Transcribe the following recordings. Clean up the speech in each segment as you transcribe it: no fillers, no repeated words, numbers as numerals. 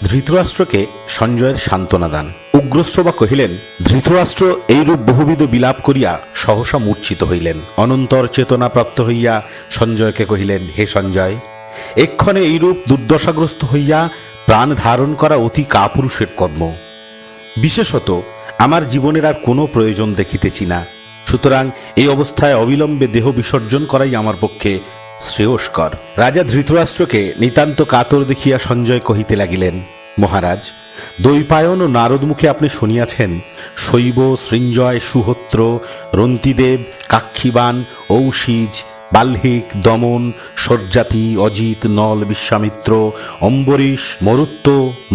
ধৃতরাষ্ট্রকে সঞ্জয়ের সান্ত্বনা দান। উগ্রশ্রবা কহিলেন, ধৃতরাষ্ট্র এইরূপ বহুবিধ বিলাপ করিয়া সহসা মূর্ছিত হইলেন। অনন্তর চেতনা প্রাপ্ত হইয়া সঞ্জয়কে কহিলেন, হে সঞ্জয়, এক্ষণে এইরূপ দুর্দশাগ্রস্ত হইয়া প্রাণ ধারণ করা অতি কাপুরুষের কর্ম। বিশেষত আমার জীবনের আর কোনো প্রয়োজন দেখিতেছি না। সুতরাং এই অবস্থায় অবিলম্বে দেহ বিসর্জন করাই আমার পক্ষে শ্রেয়স্কর। রাজা ধৃতরাষ্ট্রকে নিতান্ত কাতর দেখিয়া সঞ্জয় কহিতে লাগিলেন, মহারাজ, দৈপায়ন ও নারদ মুখে আপনি শুনিয়াছেন শৈব, সৃঞ্জয়, সুহোত্র, রন্তিদেব, কাক্ষীবান, ঔশিজ, বাল্হিক, দমন, সর্যাতি, অজিত, নল, বিশ্বামিত্র, অম্বরীশ, মরুত্ত,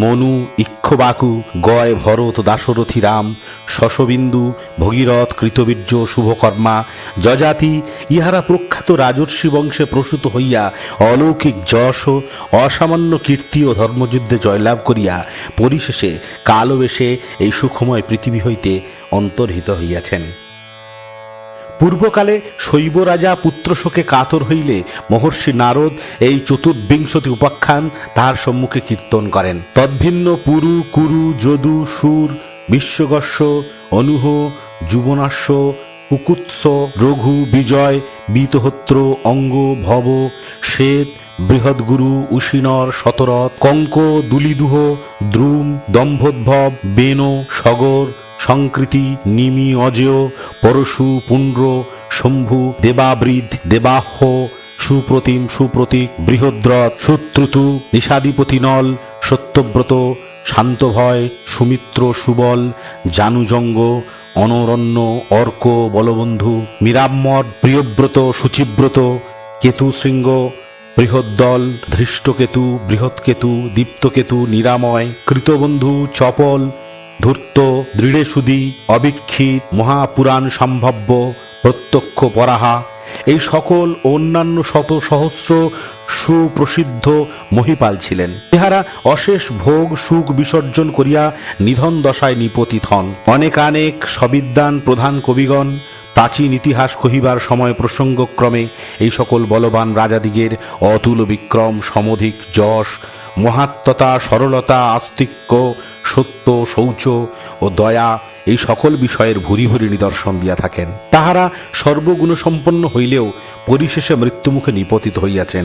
মনু, ইক্ষ্বাকু, গয়, ভরত, দাশরথী, রাম, শশবিন্দু, ভগীরথ, কৃতবীর্য, শুভকর্মা, যজাতি ইহারা প্রখ্যাত রাজর্ষি বংশে প্রসূত হইয়া অলৌকিক যশ ও অসামান্য কীর্তি ও ধর্মযুদ্ধে জয়লাভ করিয়া পরিশেষে কালবেশে এই সুখময় পৃথিবী হইতে অন্তর্হিত হইয়াছেন। পূর্বকালে শৈব রাজা পুত্রশোকে কাতর হইলে মহর্ষি নারদ এই চতুর্বিংশতি উপাখ্যান তাহার সম্মুখে কীর্তন করেন। তদ্ভিন্ন পুরু, কুরু, যদু, সুর, বিশ্বগস্য, অনুহ, যুবনাশ্য, কুকুৎস, রঘু, বিজয়, বীতহোত্র, অঙ্গ, ভব, শ্বেত, বৃহদ্গুরু, উশিনর, শতরথ, কঙ্ক, দুলিদুহ, দ্রুম, দম্ভোদ্ভব, বেন, সগর, সংকৃতি, নিমি, অজেয়, পরশু, পুণ্ড্র, শম্ভু, দেবাবৃদ, দেবাহ্য, সুপ্রতিম, সুপ্রতীক, বৃহদ্রথ, সুত্রুতু, নিষাদিপতি নল, সত্যব্রত, শান্তভয়, সুমিত্র, সুবল, জানুজঙ্গ, অনরণ্য, অর্ক, বলবন্ধু, মীরাম্মর, প্রিয়ব্রত, শুচিব্রত, কেতুশৃঙ্গ, বৃহদ্দল, ধৃষ্টকেতু, বৃহৎকেতু, দীপ্তকেতু, নিরাময়, কৃতবন্ধু, চপল, ধূর্ত, দৃঢ়েসুদি, অবিক্ষিত, মহাপুরাণ সম্ভাব্য, প্রত্যক্ষ পরাহা, এই সকল অন্যান্য শত সহস্র সুপ্রসিদ্ধ মহিপাল ছিলেন। ইহারা অশেষ ভোগ সুখ বিসর্জন করিয়া নিধন দশায় নিপতিত হন। অনেকানেক সবিদ্বান প্রধান কবিগণ প্রাচীন ইতিহাস কহিবার সময় প্রসঙ্গক্রমে এই সকল বলবান রাজাদিগের অতুল বিক্রম, সমধিক যশ, মহাত্মতা, সরলতা, আস্তিক্য, সত্য, শৌচ ও দয়া এই সকল বিষয়ের ভূরি ভূরি নিদর্শন দিয়া থাকেন। তাহারা সর্বগুণসম্পন্ন হইলেও পরিশেষে মৃত্যুমুখে নিপতিত হইয়াছেন।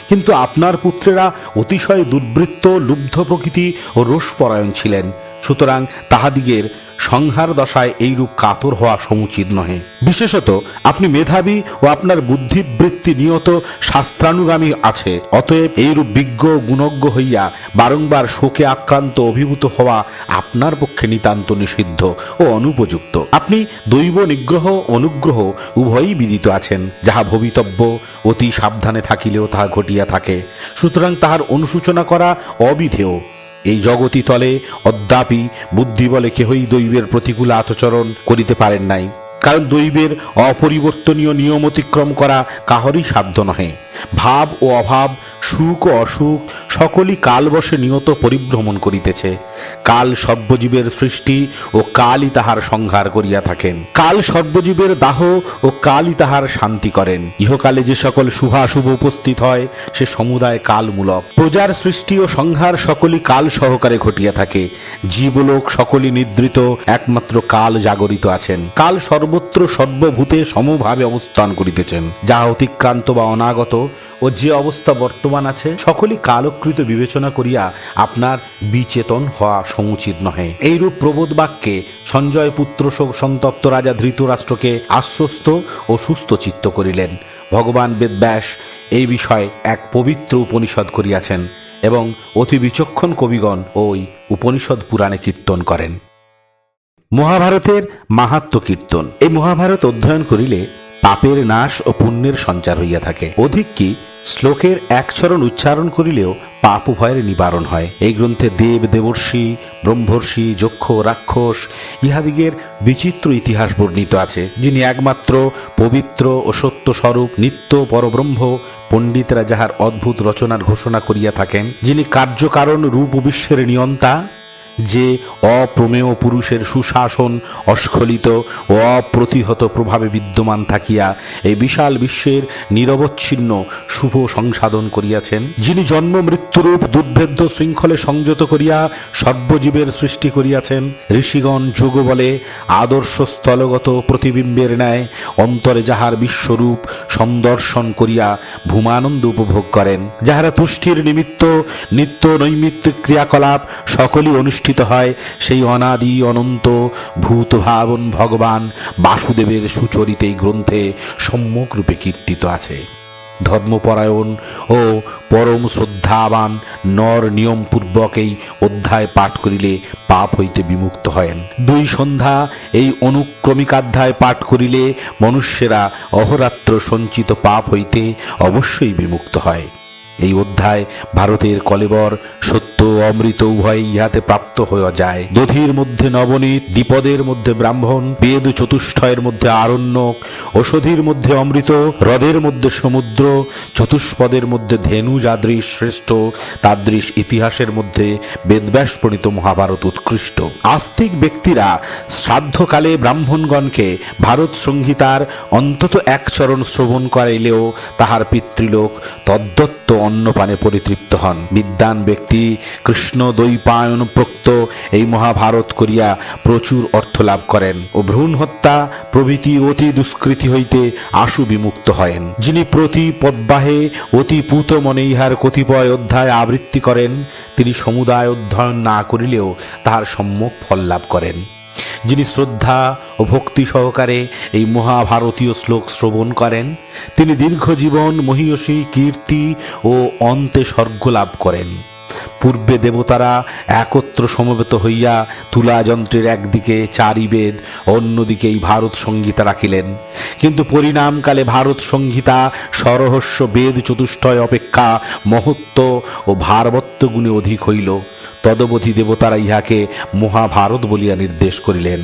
কিন্তু আপনার পুত্রেরা অতিশয় দুর্বৃত্ত, লুব্ধ প্রকৃতি ও রোষপরায়ণ ছিলেন। সুতরাং তাহাদিগের সংহার দশায় এইরূপ কাতর হওয়া সমুচিত নহে। বিশেষত আপনি মেধাবী ও আপনার বুদ্ধিবৃত্তি নিয়ত শাস্ত্রানুগামী আছে, অতএব এইরূপ বিজ্ঞ গুণজ্ঞ হইয়া বারংবার শোকে আক্রান্ত অভিভূত হওয়া আপনার পক্ষে নিতান্ত নিষিদ্ধ ও অনুপযুক্ত। আপনি দৈব নিগ্রহ অনুগ্রহ উভয়ই বিদিত আছেন। যাহা ভবিতব্য অতি সাবধানে থাকিলেও তাহা ঘটিয়া থাকে, সুতরাং তাহার অনুসূচনা করা অবিধেয়। এই জগতী তলে অদ্যাপি বুদ্ধি বলে কেহই দৈবের প্রতিকূল আচরণ করিতে পারেন নাই, কারণ দৈবের অপরিবর্তনীয় নিয়ম অতিক্রম করা কাহারই সাধ্য নহে। ভাব ও অভাব, সুখ ও অসুখ সকলই কালবশে নিয়ত পরিভ্রমণ করিতেছে। কাল সর্বজীবের সৃষ্টি ও কালই তাহার সংহার করিয়া থাকেন। কাল সর্বজীবের দাহ ও কালই তাহার শান্তি করেন। ইহকালে যে সকল শুভাশুভ উপস্থিত হয় সে সমুদায় কালমূলক। প্রজার সৃষ্টি ও সংহার সকলই কাল সহকারে ঘটিয়া থাকে। জীবলোক সকলই নিদ্রিত, একমাত্র কাল জাগরিত আছেন। কাল সর্বত্র সর্বভূতে সমভাবে অবস্থান করিতেছেন। যাহা অতিক্রান্ত বা অনাগত ও যে অবস্থা বর্তমান আছে সকলই কালকৃত বিবেচনা করিয়া আপনার বিচেতন হওয়া সমুচিত নহে। এইরূপ প্রবোধ বাক্যে সঞ্জয় পুত্র শোক সন্তপ্ত রাজা ধৃতরাষ্ট্রকে আশ্বস্ত ও সুস্থ চিত্ত করিলেন। ভগবান বেদব্যাস এই বিষয়ে এক পবিত্র উপনিষদ করিয়াছেন এবং অতি বিচক্ষণ কবিগণ ওই উপনিষদ পুরাণে কীর্তন করেন। মহাভারতের মাহাত্ম্য কীর্তন। এই মহাভারত অধ্যয়ন করিলে পাপের নাশ ও পুণ্যের সঞ্চার হইয়া থাকে। অধিক কি শ্লোকের এক চরণ উচ্চারণ করিলেও পাপ উভয়ের নিবারণ হয়। এই গ্রন্থে দেব, দেবর্ষি, ব্রহ্মর্ষি, যক্ষ, রাক্ষস ইহাদিগের বিচিত্র ইতিহাস বর্ণিত আছে। যিনি একমাত্র পবিত্র ও সত্য স্বরূপ নিত্য পরব্রহ্ম, পণ্ডিতরা যাহার অদ্ভুত রচনার ঘোষণা করিয়া থাকেন, যিনি কার্যকারণ রূপ ও বিশ্বের নিয়ন্তা, যে অপ্রমেয় পুরুষের সুশাসন অস্খলিত ও অপ্রতিহত প্রভাবে বিদ্যমান থাকিয়া এই বিশাল বিশ্বের নিরবচ্ছিন্ন শুভ সংসাধন করিয়াছেন, যিনি জন্ম মৃত্যুরূপ দুর্ভেদ্য শৃঙ্খলে সংযত করিয়া সর্বজীবের সৃষ্টি করিয়াছেন, ঋষিগণ যোগ বলে আদর্শ স্থলগত প্রতিবিম্বের ন্যায় অন্তরে যাহার বিশ্বরূপ সন্দর্শন করিয়া ভূমানন্দ উপভোগ করেন, যাহারা তুষ্টির নিমিত্ত নিত্য নৈমিত্তিক ক্রিয়াকলাপ সকলই অনুষ্ঠিত হয়, সেই অনাদি অনন্ত ভূত ভাবন ভগবান বাসুদেবের সুচরিত এই গ্রন্থে সম্যক রূপে কীর্তিত আছে। ধর্মপরায়ণ ও পরম শ্রদ্ধাবান নর নিয়মপূর্বক এই অধ্যায় পাঠ করিলে পাপ হইতে বিমুক্ত হয়েন। 2 সন্ধ্যা এই অনুক্রমিকাধ্যায় পাঠ করিলে মনুষ্যেরা অহরাত্র সঞ্চিত পাপ হইতে অবশ্যই বিমুক্ত হয়। এই অধ্যায় ভারতের কলেবর সত্য অমৃত উভয় ইহাতে প্রাপ্ত হওয়া যায়। দধির মধ্যে নবনীত, দ্বিপদের মধ্যে ব্রাহ্মণ, বেদ চতুষ্টয়ের মধ্যে আরণ্যক, ঔষধির মধ্যে অমৃত, হ্রদের মধ্যে সমুদ্র, চতুষ্পদের মধ্যে ধেনু যাদৃশ শ্রেষ্ঠ, তাদৃশ ইতিহাসের মধ্যে বেদব্যাস প্রণীত মহাভারত উৎকৃষ্ট। আস্তিক ব্যক্তিরা শ্রাদ্ধকালে ব্রাহ্মণগণকে ভারত সংহিতার অন্তত 1 চরণ শ্রবণ করাইলেও তাহার পিতৃলোক তদ্দত্ত অন্নপানে পরিতৃপ্ত হন। বিদ্বান ব্যক্তি কৃষ্ণ দ্বৈপায়ন প্রোক্ত এই মহাভারত করিয়া প্রচুর অর্থ লাভ করেন ও ভ্রূণ হত্যা প্রভৃতি অতি দুষ্কৃতি হইতে আশু বিমুক্ত হয়েন। যিনি প্রতি পদ্বাহে অতি পূত মনে ইহার কতিপয় অধ্যায় আবৃত্তি করেন, তিনি সমুদায় অধ্যয়ন না করিলেও তাহার সম্যক ফল লাভ করেন। যিনি শ্রদ্ধা ও ভক্তি সহকারে এই মহাভারতীয় শ্লোক শ্রবণ করেন, তিনি দীর্ঘজীবন মহীয়সী কীর্তি ও অন্তে স্বর্গ লাভ করেন। পূর্বে দেবতারা একত্র সমবেত হইয়া তুলাযন্ত্রের একদিকে 4 বেদ, অন্যদিকে এই ভারত সংহিতা রাখিলেন, কিন্তু পরিণামকালে ভারত সংহিতা সরহস্য বেদ চতুষ্টয় অপেক্ষা মহত্ব ও ভারবত্ব গুণে অধিক হইল। তদবধি দেবতারা ইহাকে মহাভারত বলিয়া নির্দেশ করিলেন।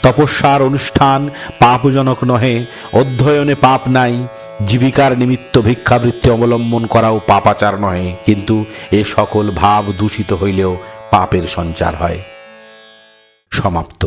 তপস্যার অনুষ্ঠান পাপজনক নহে, অধ্যয়নে পাপ নাই, জীবিকার নিমিত্ত ভিক্ষাবৃত্তি অবলম্বন করাও পাপাচার নহে, কিন্তু এ সকল ভাব দূষিত হইলেও পাপের সঞ্চার হয়। সমাপ্ত।